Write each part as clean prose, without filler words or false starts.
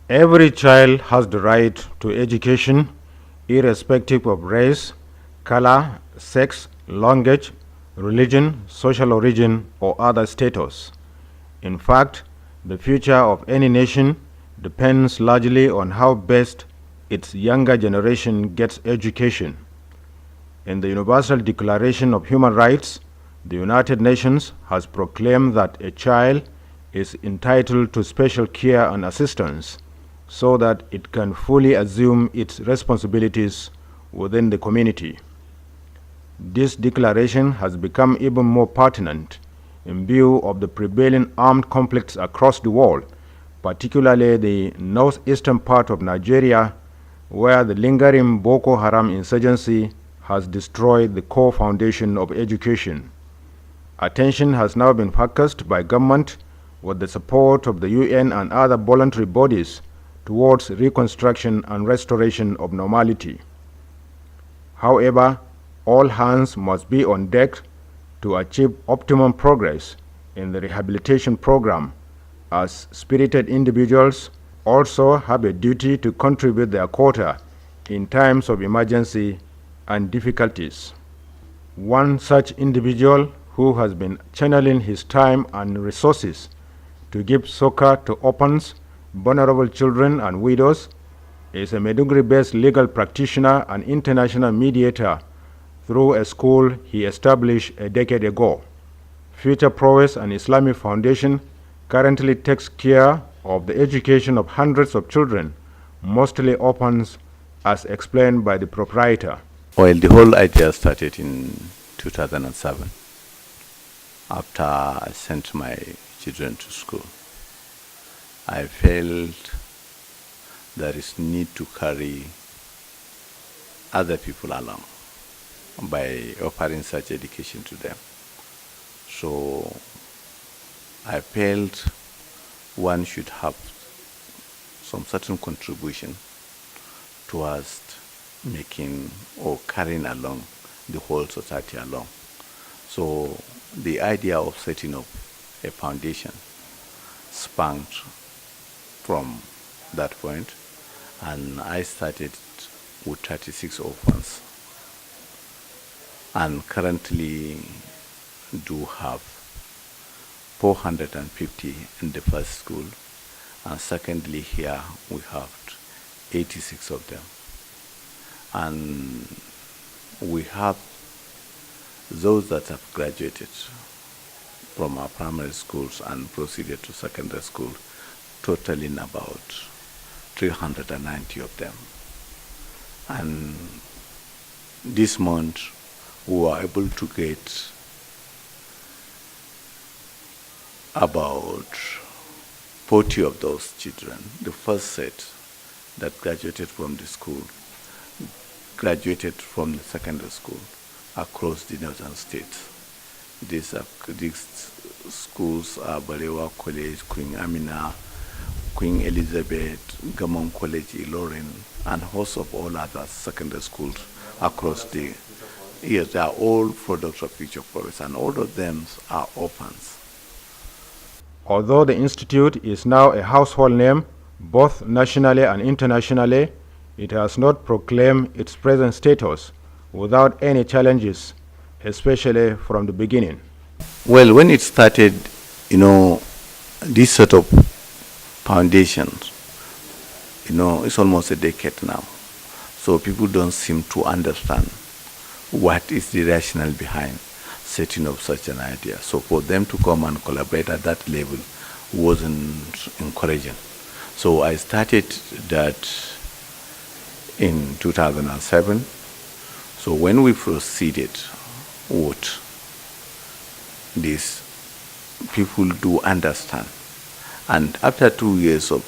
Every child has the right to education, irrespective of race, color, sex, language, religion, social origin, or other status. In fact, the future of any nation depends largely on how best its younger generation gets education. In the Universal Declaration of Human Rights, the United Nations has proclaimed that a child is entitled to special care and assistance so that it can fully assume its responsibilities within the community. This declaration has become even more pertinent in view of the prevailing armed conflicts across the world, particularly the northeastern part of Nigeria, where the lingering Boko Haram insurgency has destroyed the core foundation of education. Attention has now been focused by government with the support of the UN and other voluntary bodies towards reconstruction and restoration of normality. However, all hands must be on deck to achieve optimum progress in the rehabilitation program, as spirited individuals also have a duty to contribute their quota in times of emergency and difficulties. One such individual who has been channeling his time and resources to give succor to orphans, vulnerable children, and widows is a Maiduguri-based legal practitioner and international mediator through a school he established a decade ago. Future Prowess and Islamic Foundation currently takes care of the education of hundreds of children, mostly orphans, as explained by the proprietor. Well, the whole idea started in 2007 after I sent my children to school. I felt there is need to carry other people along by offering such education to them. So I felt one should have some certain contribution towards making or carrying along the whole society along. So the idea of setting up a foundation sprang from that point, and I started with 36 orphans, and currently do have 450 in the first school, and secondly here we have 86 of them. And we have those that have graduated from our primary schools and proceeded to secondary school, totaling about 390 of them. And this month we were able to get about 40 of those children. The first set that graduated from the school graduated from the secondary school across the northern states. These schools are Balewa College, Queen Amina, Queen Elizabeth, Gamon College, Ilorin, and host of all other secondary schools across the years. They are all products of Future Prowess, and all of them are orphans. Although the institute is now a household name, both nationally and internationally, it has not proclaimed its present status without any challenges, especially from the beginning. Well, when it started, this sort of foundations, it's almost a decade now. So people don't seem to understand what is the rationale behind setting up such an idea. So for them to come and collaborate at that level wasn't encouraging. So I started that in 2007. So when we proceeded with this, people do understand. And after 2 years of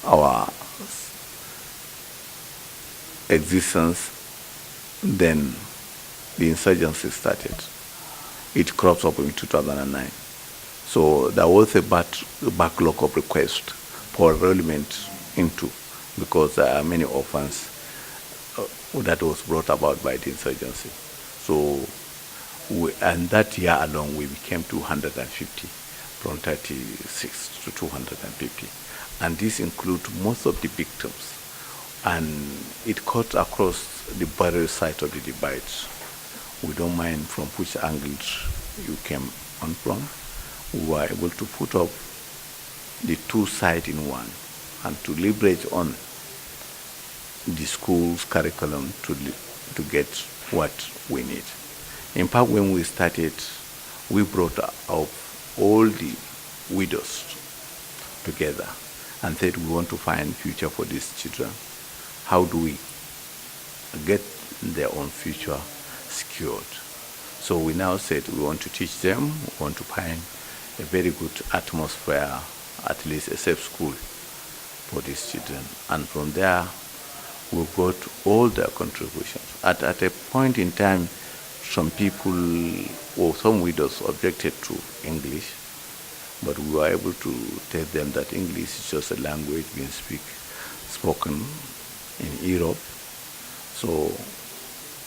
our existence, then the insurgency started. It crops up in 2009. So there was a backlog of requests for enrollment into, because there are many orphans that was brought about by the insurgency. So, and that year alone, we became 250, from 36 to 250. and this includes most of the victims. And it cuts across the various sides of the divide. We don't mind from which angles you came on from. We were able to put up the two sides in one and to leverage on the school's curriculum to get what we need. In fact, when we started, we brought up all the widows together and said we want to find future for these children. How do we get their own future secured? So we now said we want to teach them, we want to find a very good atmosphere, at least a safe school for these children. And from there, we got all their contributions. At a point in time, some people or some widows objected to English, but we were able to tell them that English is just a language being spoken in Europe. So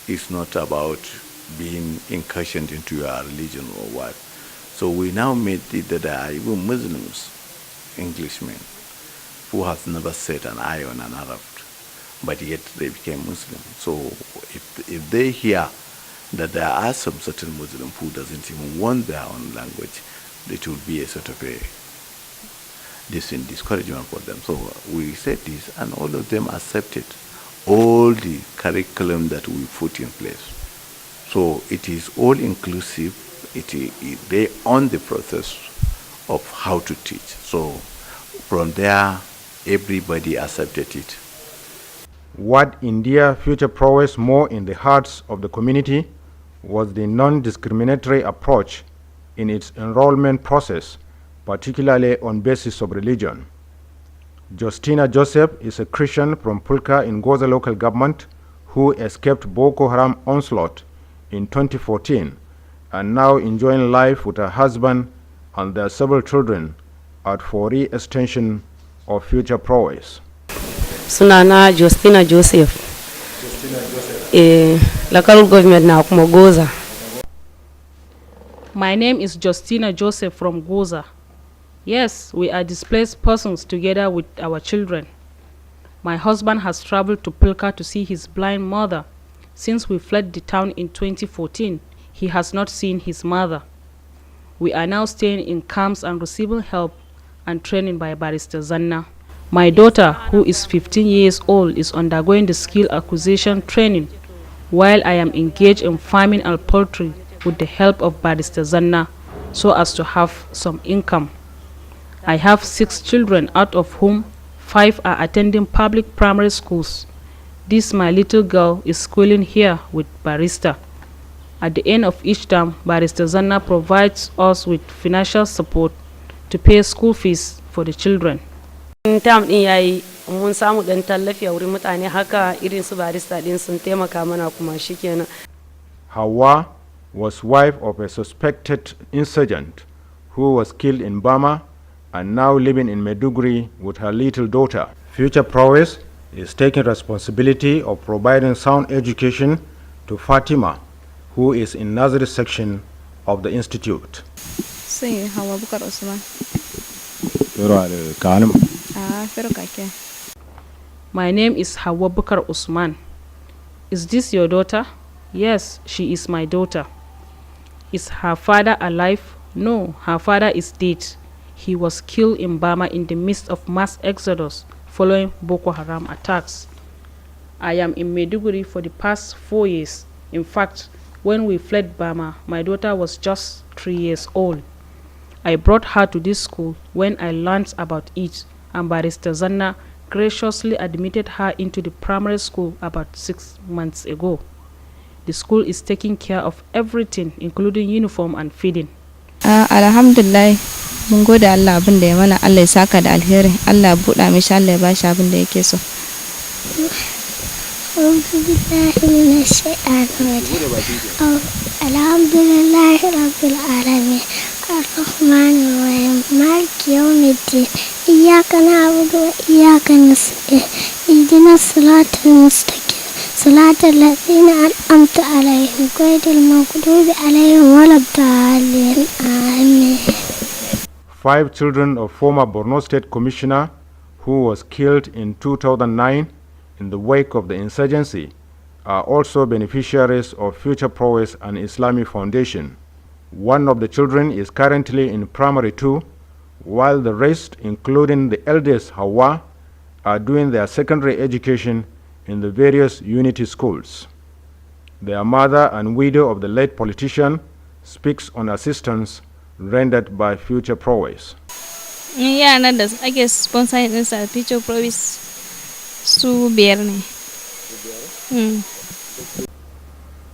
it's not about being incursioned into your religion or what. So we now made it that there are even Muslims, Englishmen, who have never set an eye on an Arab, but yet they became Muslim. So if they hear that there are some certain Muslim who doesn't even want their own language, it will be a sort of a discouragement for them. So we said this, and all of them accepted all the curriculum that we put in place. So it is all inclusive. They own the process of how to teach. So from there, everybody accepted it. What India Future Prowess more in the hearts of the community was the non-discriminatory approach in its enrollment process, particularly on basis of religion. Justina Joseph is a Christian from Pulka in Goza local government who escaped Boko Haram onslaught in 2014 and now enjoying life with her husband and their several children at Fori extension of Future Prowess. Sunana Justina Joseph. Local government na kuma Goza. My name is Justina Joseph from Goza. Yes, we are displaced persons together with our children. My husband has traveled to Pilka to see his blind mother. Since we fled the town in 2014, he has not seen his mother. We are now staying in camps and receiving help and training by Barrister Zanna. My daughter, who is 15 years old, is undergoing the skill acquisition training, while I am engaged in farming and poultry with the help of Barrister Zanna, so as to have some income. I have 6 children, out of whom 5 are attending public primary schools. This my little girl is schooling here with Barrister. At the end of each term, Barrister Zanna provides us with financial support to pay school fees for the children. Tam din yayi mun samu dan tallafi a wurin mutane haka irin su Barrister din sun taimaka mana kuma shikenan. Hawa was wife of a suspected insurgent who was killed in Bama and now living in Maiduguri with her little daughter. Future Prowess is taking responsibility of providing sound education to Fatima, who is in Nazareth section of the institute. Say Hawa Bukar Usman. My name is Hawa Bukar Usman. Is this your daughter? Yes, she is my daughter. Is her father alive? No, her father is dead. He was killed in Bama in the midst of mass exodus following Boko Haram attacks. I am in Maiduguri for the past 4 years. In fact, when we fled Bama, my daughter was just 3 years old. I brought her to this school when I learned about it, and Barrister Zanna graciously admitted her into the primary school about 6 months ago. The school is taking care of everything, including uniform and feeding. Alhamdulillah, mun gode Allah abin da ya mana, Allah ya saka da alheri, Allah ya buɗa mishi, Allah ya bashi abin da yake so. Alhamdulillah Rabbil Alamin, Ar-Rahman Ar-Rahim, Maliki Yawmiddin, Iyyaka na'budu wa iyyaka nasta'in, Ihdinas siratal mustaqim, Siratal ladzina an'amta alaihim, ghayril maghdubi alaihim waladdallin. Amen. 5 children of former Borno State Commissioner who was killed in 2009 in the wake of the insurgency, are also beneficiaries of Future Prowess and Islamic Foundation. One of the children is currently in primary 2, while the rest, including the eldest Hawa, are doing their secondary education in the various unity schools. Their mother and widow of the late politician speaks on assistance rendered by Future Prowess. Yaran da ake sponsoring ɗinsa Future Prowess su biyar ne.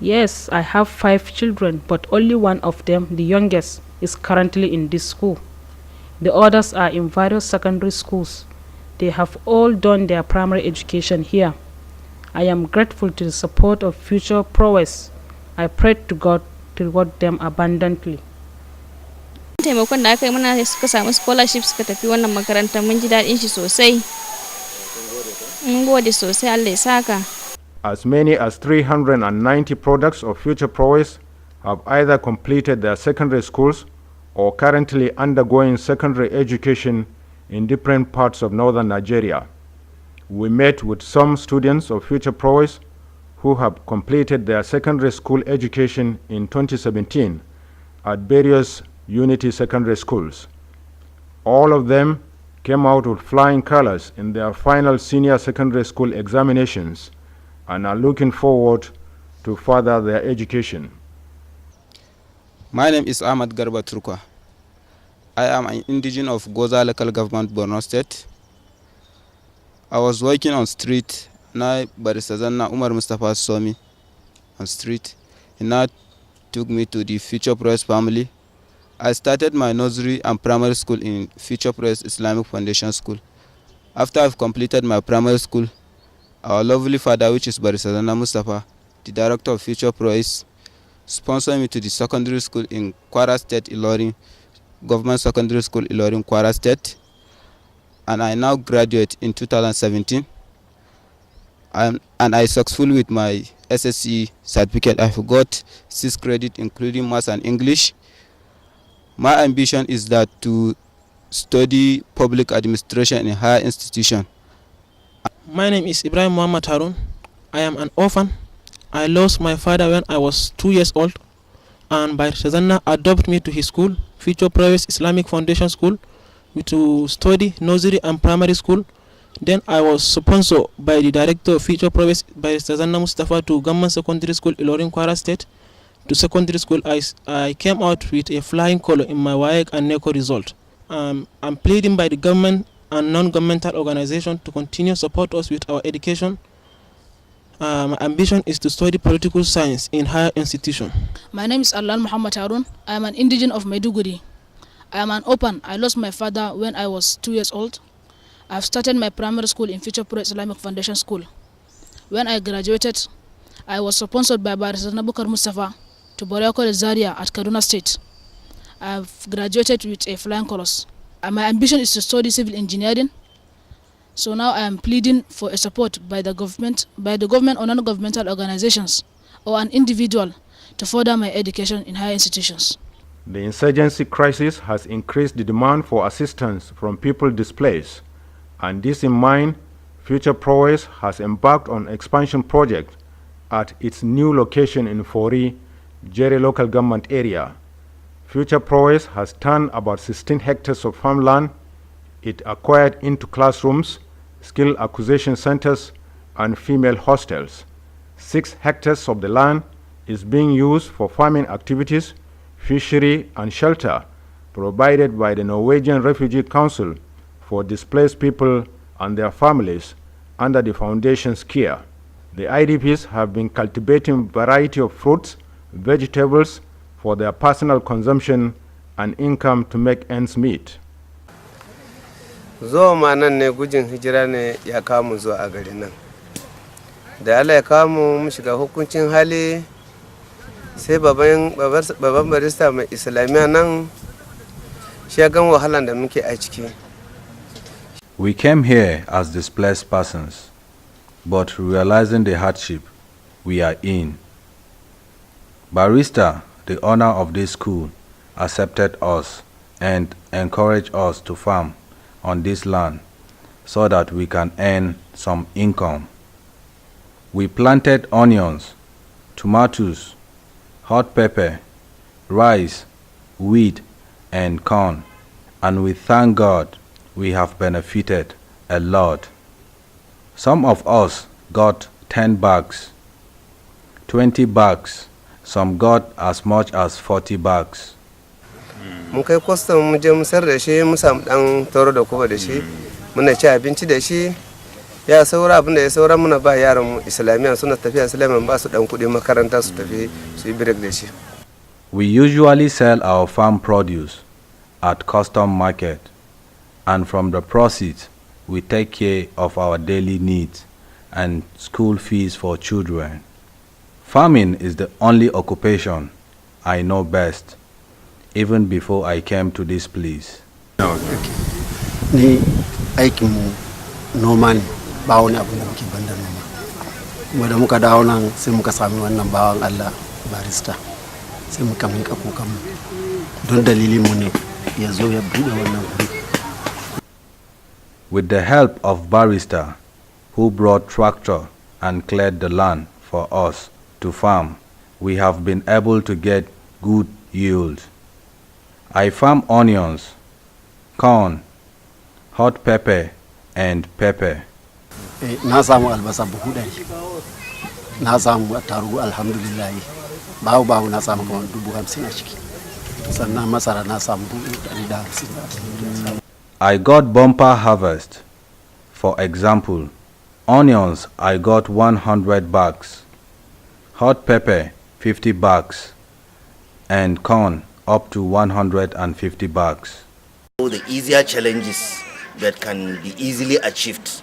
Yes, I have 5 children, but only one of them, the youngest, is currently in this school. The others are in various secondary schools. They have all done their primary education here. I am grateful to the support of Future Prowess. I pray to God to reward them abundantly. Taimakon da aka yi mana suka samu scholarship suka tafi wannan makaranta mun ji daɗin shi sosai. Mun gode sosai, Allah ya saka. As many as 390 products of Future Prowess have either completed their secondary schools or currently undergoing secondary education in different parts of northern Nigeria. We met with some students of Future Prowess who have completed their secondary school education in 2017 at various Unity secondary schools. All of them came out with flying colors in their final senior secondary school examinations and are looking forward to further their education. My name is Ahmad Garba Turkwa. I am an indigene of Goza local government, Borno State. I was working on street. Now Barista Zanna Umar Mustafa saw me on street. He now took me to the Future Prowess family. I started my nursery and primary school in Future Prowess Islamic Foundation School. After I've completed my primary school, our lovely father, which is Barista Zanna Mustafa, the director of Future Prowess, sponsored me to the secondary school in Kwara State, Ilorin, Government Secondary School, Ilorin, Kwara State. And I now graduate in 2017. And I successful with my SSC certificate. I got 6 credits, including Maths and English. My ambition is that to study public administration in higher institution. My name is Ibrahim Muhammad Harun. I am an orphan. I lost my father when I was 2 years old, and by Shazanna adopted me to his school, Future Prowess Islamic Foundation School, to study nursery and primary school. Then I was sponsored by the director of Future Prowess, by Shazanna Mustafa, to Government Secondary School, Ilorin, Kwara State. To secondary school, I came out with a flying color in my WAEC and NECO result. I'm pleading by the government and non-governmental organization to continue support us with our education. My ambition is to study political science in higher institution. My name is Allan Muhammad Harun. I am an indigene of Maiduguri. I am an orphan. I lost my father when I was 2 years old. I have started my primary school in Future Prowess Islamic Foundation School. When I graduated, I was sponsored by Barista Nabukar Mustafa to Borea College Zaria at Kaduna State. I have graduated with a flying colors. My ambition is to study civil engineering. So now I am pleading for a support by the government or non-governmental organizations or an individual to further my education in higher institutions. The insurgency crisis has increased the demand for assistance from people displaced, and this in mind, Future Prowess has embarked on expansion project at its new location in Fori, Jerry local government area. Future Prowess has turned about 16 hectares of farmland it acquired into classrooms, skill acquisition centers, and female hostels. 6 hectares of the land is being used for farming activities, fishery, and shelter provided by the Norwegian Refugee Council for displaced people and their families under the foundation's care. The IDPs have been cultivating a variety of fruits, vegetables for their personal consumption and income to make ends meet. Zo ma nan ne gujin hijira ne ya kamu zuwa a garin nan. Da Allah ya kamu mu shiga hukuncin hali sai baban barista mai Islamiya nan shi gan wahalan da muke a ciki. We came here as displaced persons, but realizing the hardship we are in. Barrister, the owner of this school, accepted us and encouraged us to farm on this land so that we can earn some income. We planted onions, tomatoes, hot pepper, rice, wheat, and corn, and we thank God we have benefited a lot. Some of us got 10 bags, 20 bags, some got as much as 40 bags. Mun kai kwastam mu je mu sayar da shi mu samu dan taro da kuma da shi muna ci abinci da shi ya saura abin da ya saura muna ba yaran mu islamiyan suna tafiya islamiyan ba su dan kudi makaranta su tafi su yi break da shi. We usually sell our farm produce at custom market, and from the proceeds we take care of our daily needs and school fees for children. Farming is the only occupation I know best, even before I came to this place. Ni aikin mu noma ne, ba wani abu da muke banda noma. Kuma da muka dawo nan sai muka sami wannan bawan Allah barista. Sai muka minka kokan mu. Don dalilin mu ne ya zo ya bude wannan wuri. With the help of barrister who brought tractor and cleared the land for us to farm, we have been able to get good yield. I farm onions, corn, hot pepper, and pepper. Na samu albasa buhu 100. Na samu attarugu alhamdulillah. Bawo na samu 50 a ciki. Sannan masara na samu 150. I got bumper harvest. For example, onions I got 100 bags, hot pepper 50 bags, and corn up to 150 bags. The easier challenges that can be easily achieved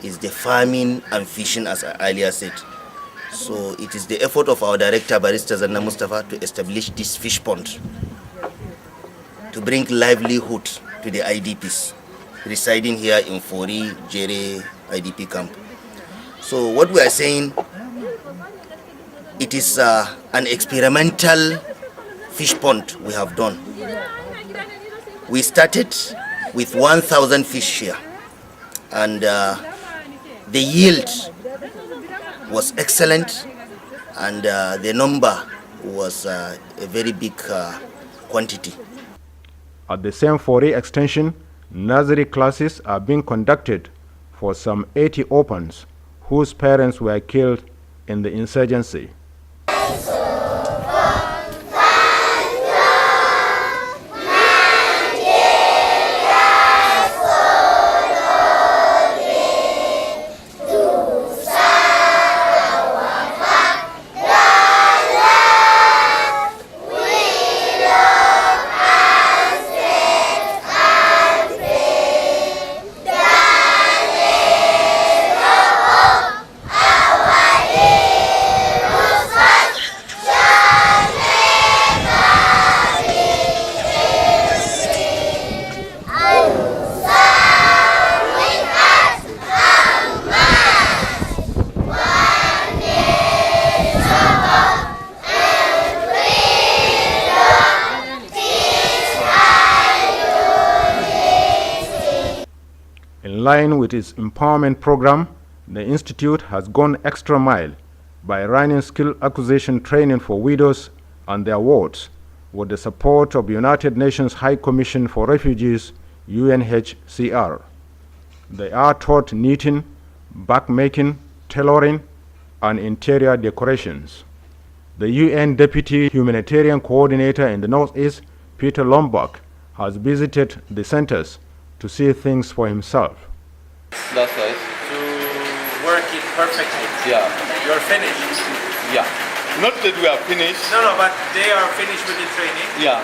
is the farming and fishing, as I earlier said. So it is the effort of our director, Barrister Zanna Mustafa, to establish this fish pond to bring livelihood to the IDPs residing here in Fori, Jere IDP camp. So what we are saying, it is an experimental fish pond we have done. We started with 1,000 fish here, and the yield was excellent, and the number was a very big quantity. At the same Fori extension, nursery classes are being conducted for some 80 orphans whose parents were killed in the insurgency. In line with its empowerment program, the Institute has gone extra mile by running skill acquisition training for widows and their wards with the support of United Nations High Commission for Refugees, UNHCR. They are taught knitting, backmaking, tailoring, and interior decorations. The UN Deputy Humanitarian Coordinator in the Northeast, Peter Lombok, has visited the centers to see things for himself. That's right. To work it perfectly. Yeah. You're finished. Yeah. Not that we are finished. No, but they are finished with the training. Yeah.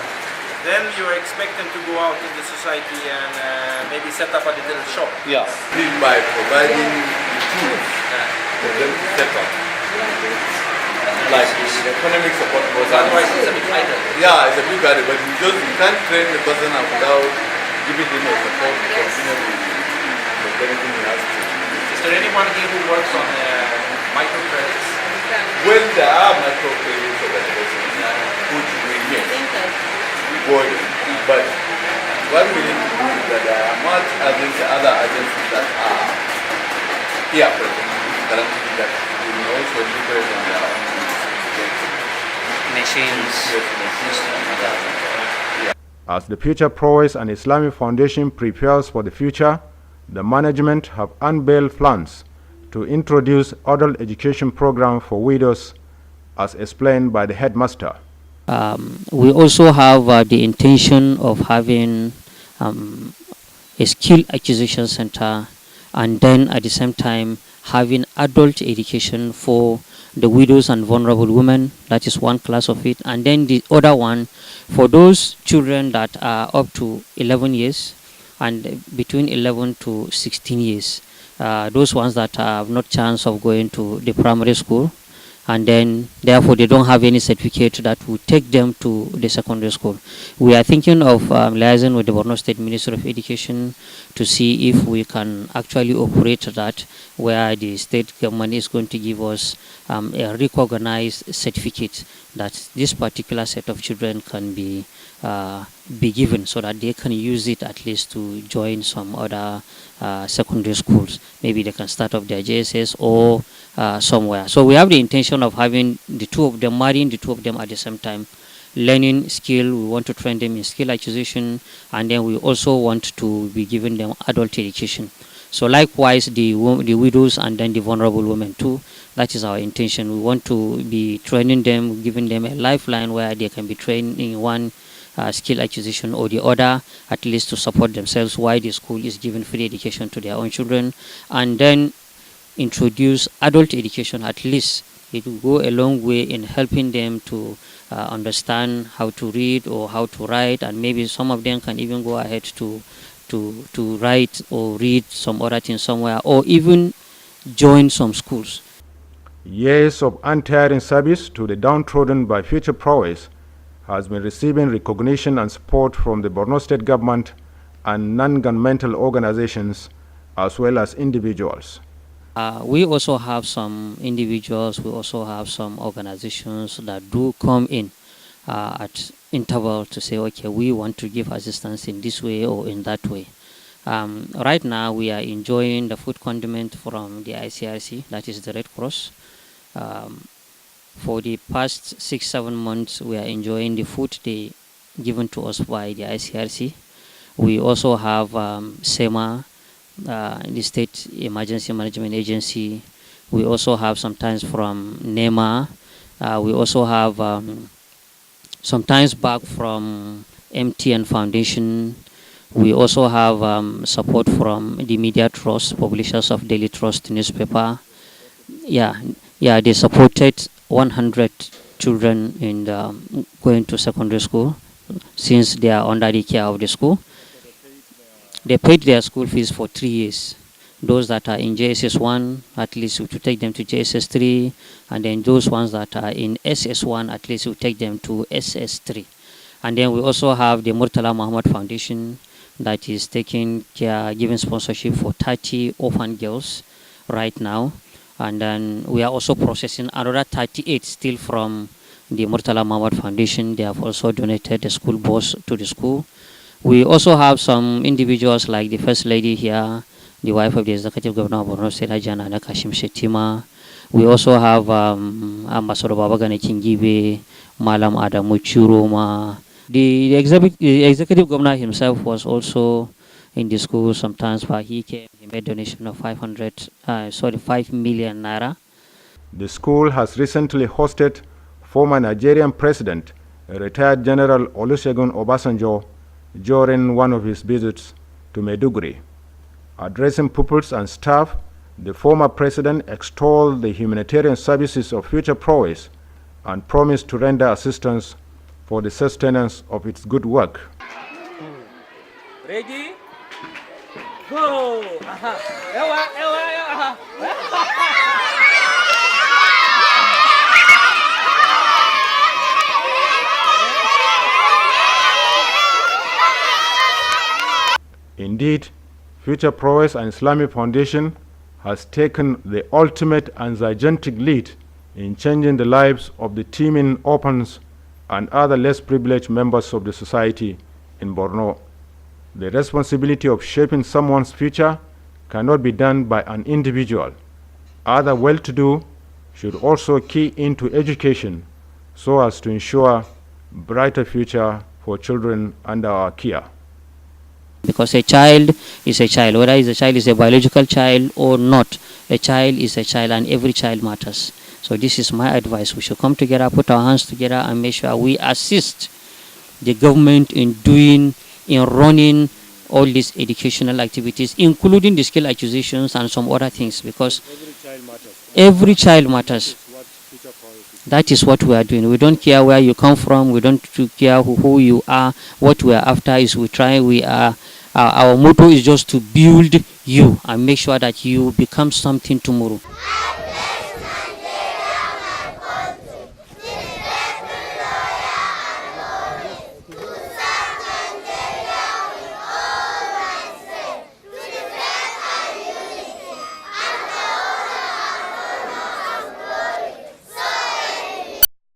Then you expect them to go out in the society and maybe set up a little shop. Yeah. By providing tools for them to set up. Like economic support was otherwise it's a bit idle. Yeah, it's a bit idle, but you can't train the person without giving him a support to continue with everything he has to. Is there anyone here who works on microcredits? Well, there are microcredits organizations which we make going, but what we need to do is that there are much other agencies that are here present currently that will also leverage on their own machines. As the Future Prowess and Islamic Foundation prepares for the future, the management have unveiled plans to introduce adult education program for widows, as explained by the headmaster. We also have the intention of having a skill acquisition center, and then at the same time having adult education for the widows and vulnerable women. That is one class of it, and then the other one for those children that are up to 11 years and between 11 to 16 years, those ones that have not chance of going to the primary school, and then therefore they don't have any certificate that will take them to the secondary school. We are thinking of liaising with the Borno State Ministry of Education to see if we can actually operate that, where the state government is going to give us a recognized certificate that this particular set of children can be given, so that they can use it at least to join some other secondary schools. Maybe they can start up their JSS or somewhere. So we have the intention of having the two of them, marrying the two of them at the same time, learning skill. We want to train them in skill acquisition, and then we also want to be giving them adult education. So likewise, the widows and then the vulnerable women too. That is our intention. We want to be training them, giving them a lifeline where they can be trained in one skill acquisition or the other, at least to support themselves while the school is giving free education to their own children, and then introduce adult education. At least it will go a long way in helping them to understand how to read or how to write, and maybe some of them can even go ahead to write or read some other things somewhere, or even join some schools. Years of untiring service to the downtrodden by Future Prowess has been receiving recognition and support from the Borno State government and non-governmental organizations as well as individuals. We also have some individuals, we also have some organizations that do come in at interval to say, okay, we want to give assistance in this way or in that way. Right now we are enjoying the food condiment from the ICRC, that is the Red Cross. For the past 6-7 months, we are enjoying the food they given to us by the ICRC. We also have SEMA, the State Emergency Management Agency. We also have sometimes from NEMA. We also have sometimes back from MTN Foundation. We also have support from the Media Trust, publishers of Daily Trust newspaper. Yeah, they supported 100 children in going to secondary school since they are under the care of the school. They paid their school fees for 3 years. Those that are in JSS1, at least we to take them to JSS3, and then those ones that are in SS1, at least we take them to SS3. And then we also have the Murtala Muhammad Foundation that is taking care, giving sponsorship for 30 orphan girls right now. And then we are also processing another 38 still from the Murtala Muhammad Foundation. They have also donated the school bus to the school. We also have some individuals like the First Lady here, the wife of the Executive Governor of Borno State, Jana Kashim Shetima. We also have Ambassador Babagane Kingibe, Malam Adamu Churoma. The Executive Governor himself was also in the school sometimes, but he came, he made a donation of 5 million naira. The school has recently hosted former Nigerian President, retired General Olusegun Obasanjo, during one of his visits to Maiduguri. Addressing pupils and staff, the former president extolled the humanitarian services of Future Prowess and promised to render assistance for the sustenance of its good work. Ready? Go! Indeed, Future Prowess and Islamic Foundation has taken the ultimate and gigantic lead in changing the lives of the teeming orphans and other less privileged members of the society in Borno. The responsibility of shaping someone's future cannot be done by an individual. Other well-to-do should also key into education so as to ensure brighter future for children under our care. Because a child is a child, whether the child is a biological child or not, a child is a child and every child matters. So this is my advice. We should come together, put our hands together and make sure we assist the government in running all these educational activities, including the skill acquisitions and some other things, because every child matters. That is what we are doing. We don't care where you come from. We don't care who you are. What we are after is our motto is just to build you and make sure that you become something tomorrow.